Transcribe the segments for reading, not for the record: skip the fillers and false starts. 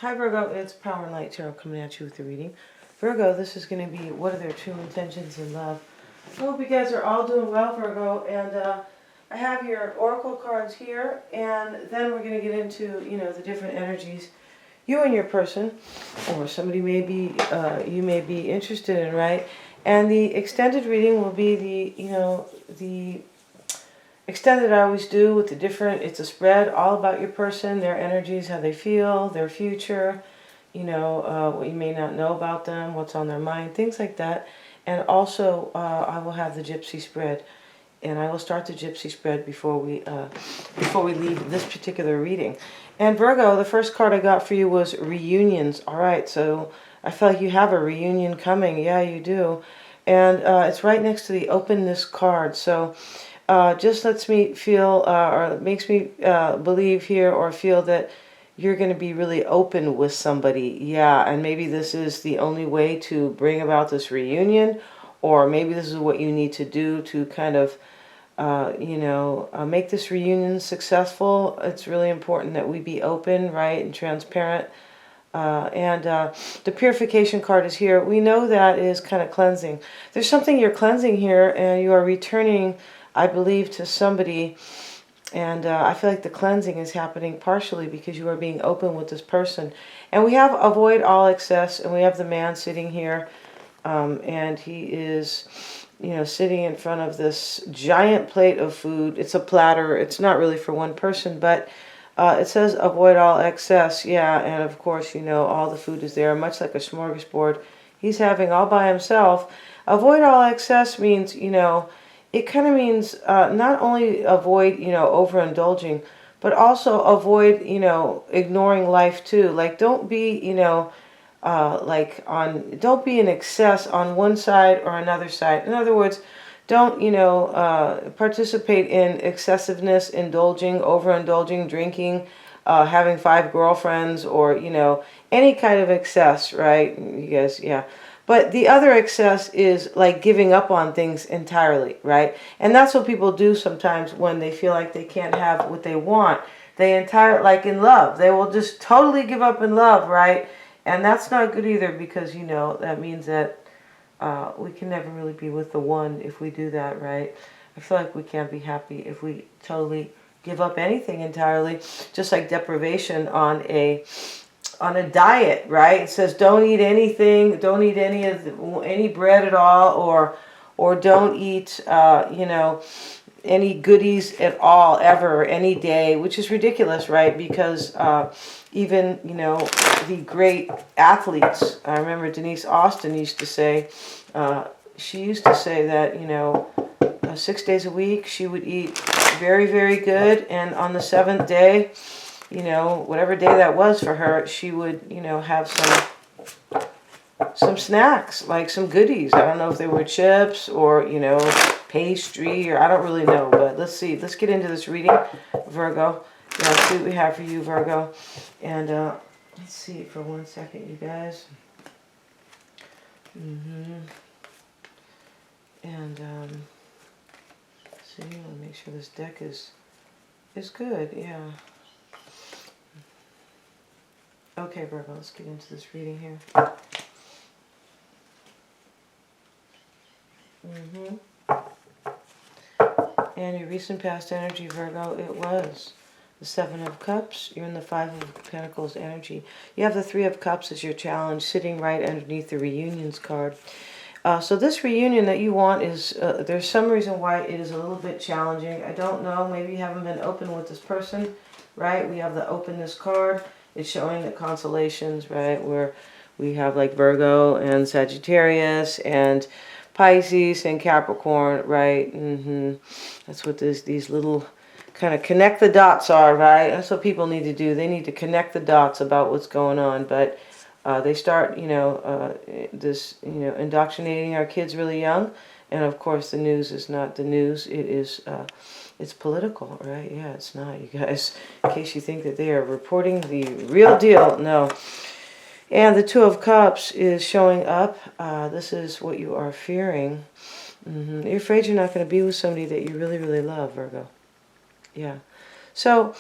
Hi Virgo, it's Power and Light Tarot coming at you with the reading. Virgo, this is going to be what are their true intentions in love. I hope you guys are all doing well, Virgo, and I have your oracle cards here, and then we're going to get into, the different energies you and your person, or somebody may be, you may be interested in, right? And the extended reading will be the extended I always do with the different, it's a spread all about your person, their energies, how they feel, their future, what you may not know about them, what's on their mind, things like that. And also I will have the Gypsy spread, and I will start the Gypsy spread before we leave this particular reading. And Virgo, the first card I got for you was reunions. All right, so I feel like you have a reunion coming. Yeah, you do. And it's right next to the openness card. So just lets me feel, or makes me believe here or feel that you're going to be really open with somebody. Yeah, and maybe this is the only way to bring about this reunion, or maybe this is what you need to do to kind of, make this reunion successful. It's really important that we be open, right, and transparent. And the purification card is here. We know that is kind of cleansing. There's something you're cleansing here, and you are returning, I believe, to somebody. And I feel like the cleansing is happening partially because you are being open with this person. And we have avoid all excess, and we have the man sitting here, and he is, sitting in front of this giant plate of food. It's a platter. It's not really for one person, but it says avoid all excess. Yeah, and of course, all the food is there, much like a smorgasbord. He's having all by himself. Avoid all excess means, it kind of means not only avoid, overindulging, but also avoid, ignoring life too. Like, don't be, don't be in excess on one side or another side. In other words, don't, participate in excessiveness, indulging, overindulging, drinking, having 5 girlfriends, or, any kind of excess, right? You guys, yeah. But the other excess is like giving up on things entirely, right? And that's what people do sometimes when they feel like they can't have what they want. Like in love, they will just totally give up in love, right? And that's not good either, because, that means that we can never really be with the one if we do that, right? I feel like we can't be happy if we totally give up anything entirely, just like deprivation on a diet, right? It says don't eat anything, don't eat any bread at all, or don't eat, any goodies at all, ever, any day, which is ridiculous, right? Because even, the great athletes, I remember Denise Austin used to say, she used to say that, 6 days a week she would eat very, very good, and on the 7th day, whatever day that was for her, she would, have some snacks, like some goodies. I don't know if they were chips or, pastry, or I don't really know. But let's see. Let's get into this reading, Virgo. Let's see what we have for you, Virgo. And let's see for 1 second, you guys. And let's see. I'll make sure this deck is good. Yeah. Okay, Virgo, let's get into this reading here. And your recent past energy, Virgo, it was the 7 of Cups. You're in the 5 of Pentacles energy. You have the 3 of Cups as your challenge, sitting right underneath the reunions card. So this reunion that you want is, there's some reason why it is a little bit challenging. I don't know. Maybe you haven't been open with this person, right? We have the openness card. It's showing the constellations, right, where we have like Virgo and Sagittarius and Pisces and Capricorn, right? That's what these little kind of connect the dots are, right? That's what people need to do. They need to connect the dots about what's going on. But they start, indoctrinating our kids really young. And of course, the news is not the news. It is, it's political, right? Yeah, it's not, you guys. In case you think that they are reporting the real deal, no. And the 2 of Cups is showing up. This is what you are fearing. You're afraid you're not going to be with somebody that you really, really love, Virgo. Yeah. So,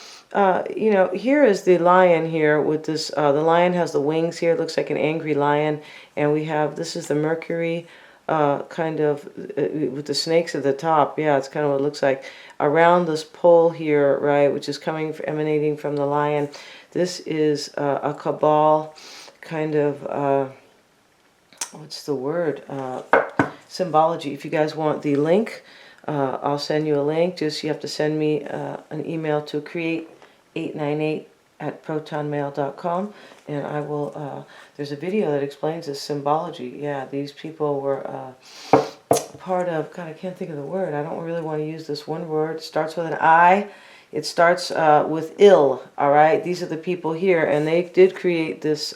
you know, here is the lion here with this, the lion has the wings here, it looks like an angry lion, and we have, this is the Mercury, kind of, with the snakes at the top, yeah, it's kind of what it looks like, around this pole here, right, which is emanating from the lion. This is a cabal, kind of, what's the word, symbology. If you guys want the link, I'll send you a link. Just you have to send me an email to create898@protonmail.com, and I will, there's a video that explains this symbology. Yeah, these people were part of, God, I can't think of the word. I don't really want to use this one word. It starts with an I. It starts with ill, all right? These are the people here, and they did create this,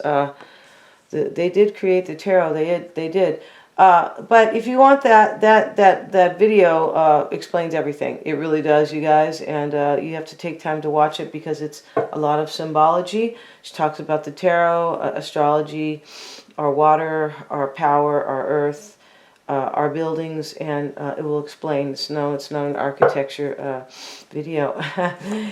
they did create the tarot. They did. But if you want that video explains everything. It really does, you guys, and you have to take time to watch it because it's a lot of symbology. She talks about the tarot, astrology, our water, our power, our earth, our buildings, and it will explain. It's not an architecture video.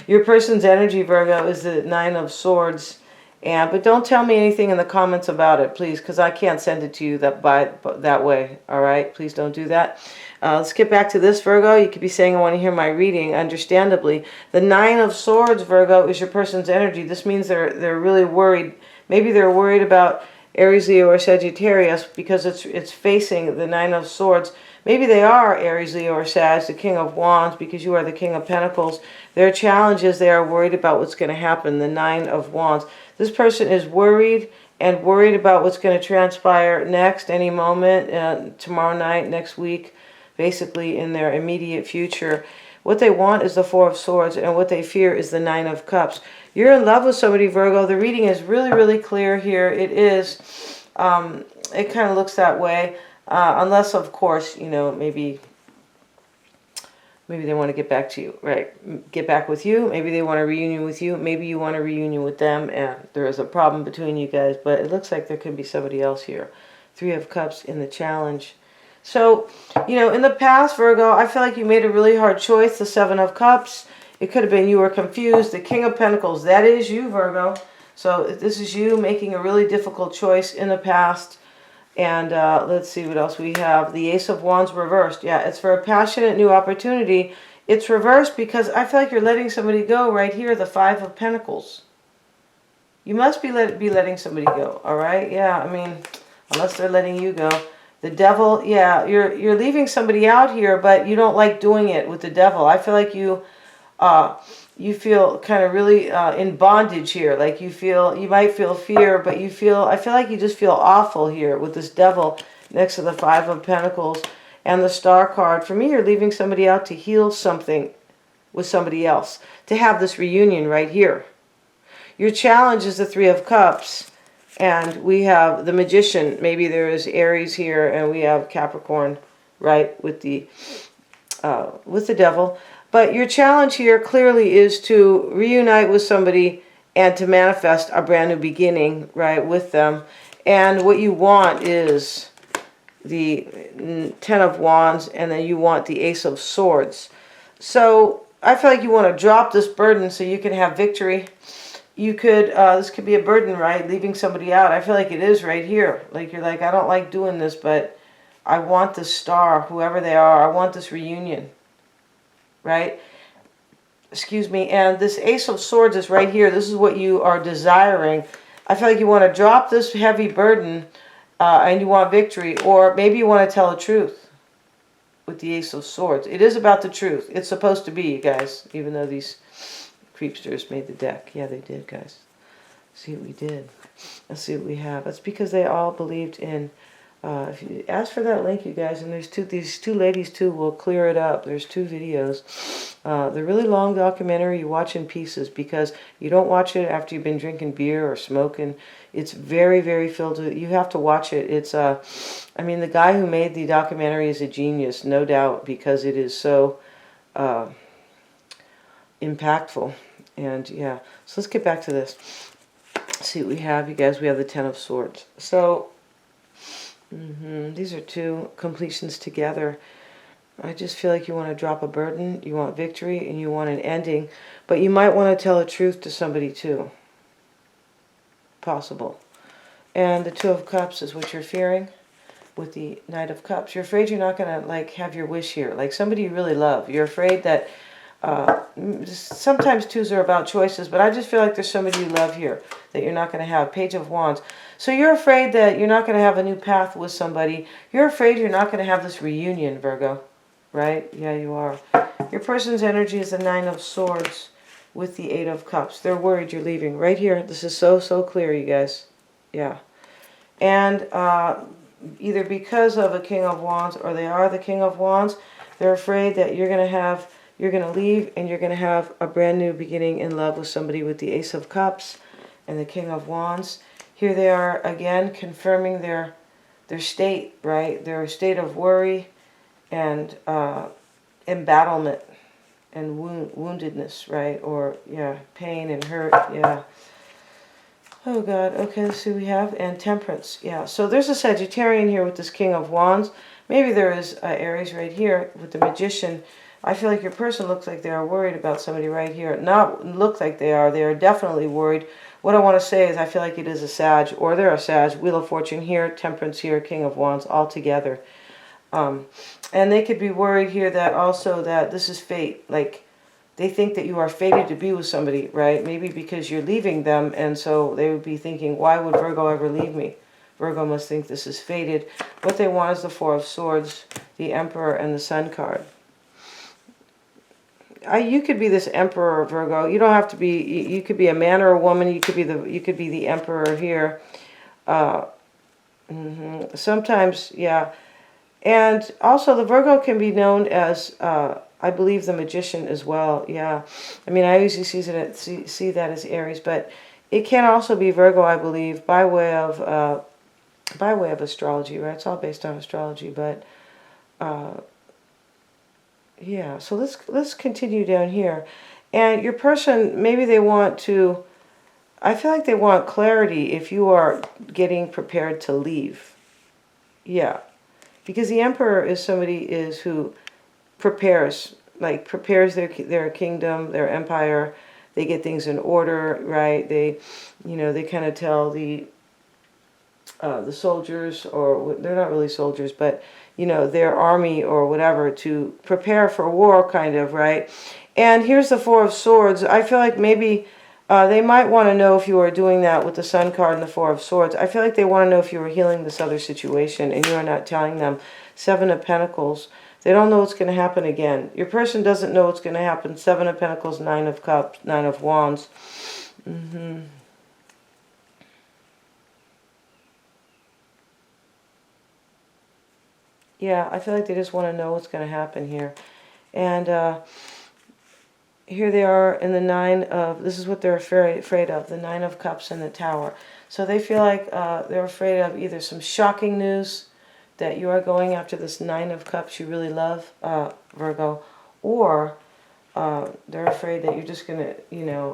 Your person's energy, Virgo, is the Nine of Swords. But don't tell me anything in the comments about it, please, because I can't send it to you that way. All right, please don't do that. Let's get back to this, Virgo. You could be saying, I want to hear my reading. Understandably, the Nine of Swords, Virgo, is your person's energy. This means they're really worried. Maybe they're worried about Aries, Leo, or Sagittarius because it's facing the Nine of Swords. Maybe they are Aries, Leo, or Sag, the King of Wands, because you are the King of Pentacles. Their challenge is they are worried about what's going to happen, the Nine of Wands. This person is worried about what's going to transpire next, any moment, tomorrow night, next week, basically in their immediate future. What they want is the Four of Swords, and what they fear is the Nine of Cups. You're in love with somebody, Virgo. The reading is really, really clear here. It is. It kind of looks that way. Unless, of course, you know, maybe they want to get back to you, right? Get back with you. Maybe they want a reunion with you. Maybe you want a reunion with them, and there is a problem between you guys. But it looks like there could be somebody else here. Three of Cups in the challenge. So, you know, in the past, Virgo, I feel like you made a really hard choice. The Seven of Cups. It could have been you were confused. The King of Pentacles. That is you, Virgo. So this is you making a really difficult choice in the past. And let's see what else we have. The Ace of Wands reversed. Yeah, it's for a passionate new opportunity. It's reversed because I feel like you're letting somebody go right here, the Five of Pentacles. You must be letting somebody go, all right? Yeah, I mean, unless they're letting you go. The Devil, yeah, you're leaving somebody out here, but you don't like doing it with the Devil. I feel like you feel kind of really in bondage here. Like you might feel fear, but I feel like you just feel awful here with this Devil next to the Five of Pentacles and the Star card. For me, you're leaving somebody out to heal something with somebody else, to have this reunion right here. Your challenge is the Three of Cups, and we have the Magician. Maybe there is Aries here, and we have Capricorn, right, with the Devil. But your challenge here clearly is to reunite with somebody and to manifest a brand new beginning, right, with them. And what you want is the Ten of Wands, and then you want the Ace of Swords. So I feel like you want to drop this burden so you can have victory. You could, this could be a burden, right, leaving somebody out. I feel like it is right here. Like you're like, I don't like doing this, but I want this star, whoever they are. I want this reunion. Right? Excuse me. And this Ace of Swords is right here. This is what you are desiring. I feel like you want to drop this heavy burden and you want victory. Or maybe you want to tell the truth with the Ace of Swords. It is about the truth. It's supposed to be, you guys. Even though these creepsters made the deck. Yeah, they did, guys. Let's see what we did. Let's see what we have. That's because they all believed in... if you ask for that link, you guys, and these two ladies too will clear it up. There's two videos. They're really long documentary. You watch in pieces because you don't watch it after you've been drinking beer or smoking. It's very, very filled with, you have to watch it. It's I mean, the guy who made the documentary is a genius, no doubt, because it is so impactful. And yeah, so let's get back to this. Let's see what we have, you guys. We have the Ten of Swords. So these are two completions together. I just feel like you want to drop a burden, you want victory, and you want an ending. But you might want to tell the truth to somebody too. Possible. And the Two of Cups is what you're fearing with the Knight of Cups. You're afraid you're not going to like have your wish here. Like somebody you really love. You're afraid that sometimes twos are about choices, but I just feel like there's somebody you love here that you're not going to have. Page of Wands. So you're afraid that you're not going to have a new path with somebody. You're afraid you're not going to have this reunion, Virgo. Right? Yeah, you are. Your person's energy is the Nine of Swords with the Eight of Cups. They're worried you're leaving. Right here. This is so, so clear, you guys. Yeah. And either because of a King of Wands or they are the King of Wands, they're afraid that you're going to leave and you're going to have a brand new beginning in love with somebody with the Ace of Cups and the King of Wands. Here they are again confirming their state, right? Their state of worry and embattlement and woundedness, right? Or, yeah, pain and hurt, yeah. Oh, God. Okay, let's see what we have. And Temperance, yeah. So there's a Sagittarian here with this King of Wands. Maybe there is Aries right here with the Magician. I feel like your person looks like they are worried about somebody right here. Not look like they are definitely worried. What I want to say is I feel like it is a Sag, or they're a Sag. Wheel of Fortune here, Temperance here, King of Wands, all together. And they could be worried here that also that this is fate. Like, they think that you are fated to be with somebody, right? Maybe because you're leaving them, and so they would be thinking, why would Virgo ever leave me? Virgo must think this is fated. What they want is the Four of Swords, the Emperor, and the Sun card. You could be this Emperor, Virgo. You don't have to be. You could be a man or a woman. You could be the Emperor here. Sometimes, yeah. And also, the Virgo can be known as, I believe, the Magician as well. Yeah, I mean, I usually see that as Aries, but it can also be Virgo, I believe, by way of astrology, right? It's all based on astrology, but yeah. So let's continue down here, and your person, maybe they want to. I feel like they want clarity if you are getting prepared to leave. Yeah. Because the Emperor is somebody who prepares their kingdom, their empire. They get things in order, right? They kind of tell the soldiers, or they're not really soldiers, but their army or whatever to prepare for war, kind of, right? And here's the Four of Swords. I feel like maybe they might want to know if you are doing that with the Sun card and the Four of Swords. I feel like they want to know if you are healing this other situation and you are not telling them. Seven of Pentacles. They don't know what's going to happen again. Your person doesn't know what's going to happen. Seven of Pentacles, Nine of Cups, Nine of Wands. Yeah, I feel like they just want to know what's going to happen here. And here they are in the Nine of, this is what they're afraid of, the Nine of Cups and the Tower. So they feel like they're afraid of either some shocking news that you are going after this Nine of Cups you really love, Virgo, or they're afraid that you're just going to,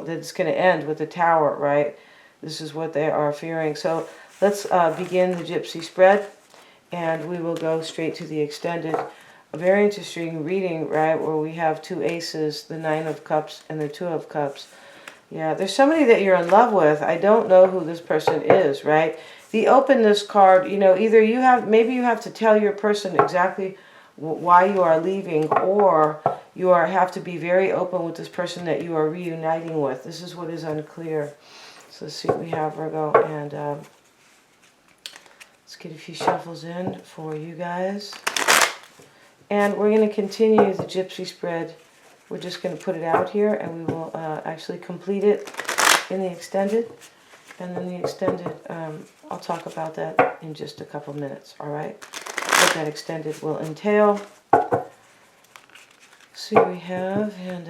that it's going to end with the Tower, right? This is what they are fearing. So let's begin the Gypsy spread, and we will go straight to the extended. A very interesting reading, right, where we have two aces, the Nine of Cups and the Two of Cups. Yeah, there's somebody that you're in love with. I don't know who this person is, right? The openness card, either maybe you have to tell your person exactly why you are leaving, or you have to be very open with this person that you are reuniting with. This is what is unclear. So let's see what we have, Virgo, and let's get a few shuffles in for you guys. And we're going to continue the Gypsy spread. We're just going to put it out here, and we will actually complete it in the extended. And then the extended, I'll talk about that in just a couple minutes, all right? What that extended will entail. See what we have, and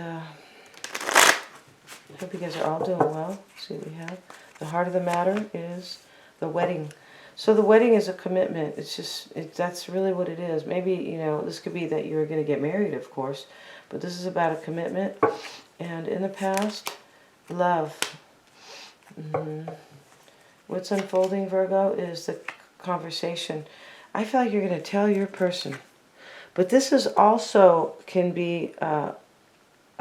hope you guys are all doing well. See what we have. The heart of the matter is the wedding. So the wedding is a commitment. It's just, that's really what it is. Maybe, this could be that you're going to get married, of course, but this is about a commitment. And in the past, love. What's unfolding, Virgo, is the conversation. I feel like you're going to tell your person, But this is also can be a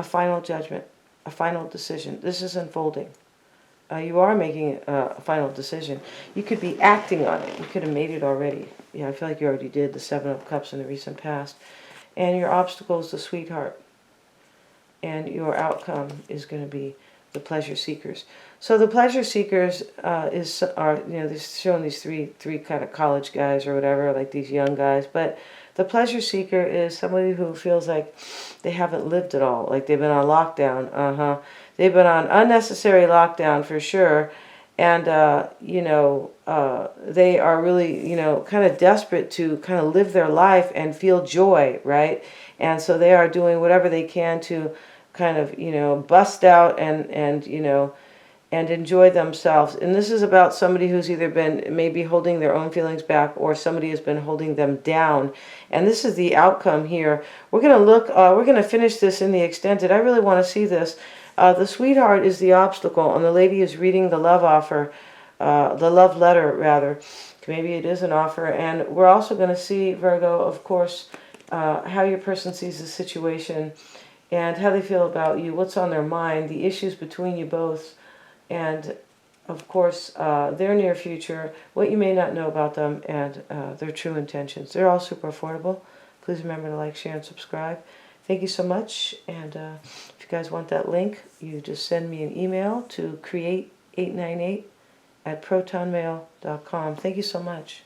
final judgment, a final decision. This is unfolding. You are making a final decision. You could be acting on it. You could have made it already. Yeah, I feel like you already did the Seven of Cups in the recent past. And your obstacle is the sweetheart. And your outcome is going to be the pleasure seekers. So the pleasure seekers are they're showing these three kind of college guys or whatever, like these young guys. But the pleasure seeker is somebody who feels like they haven't lived at all, like they've been on lockdown. They've been on unnecessary lockdown for sure. And, they are really, kind of desperate to kind of live their life and feel joy, right? And so they are doing whatever they can to kind of, bust out and enjoy themselves. And this is about somebody who's either been maybe holding their own feelings back, or somebody has been holding them down. And this is the outcome here. We're going to look, we're going to finish this in the extended. I really want to see this. The sweetheart is the obstacle, and the lady is reading the love offer, the love letter, rather. Maybe it is an offer. And we're also going to see, Virgo, of course, how your person sees the situation and how they feel about you, what's on their mind, the issues between you both, and, of course, their near future, what you may not know about them, and their true intentions. They're all super affordable. Please remember to like, share, and subscribe. Thank you so much, and if you guys want that link, you just send me an email to create898@protonmail.com. Thank you so much.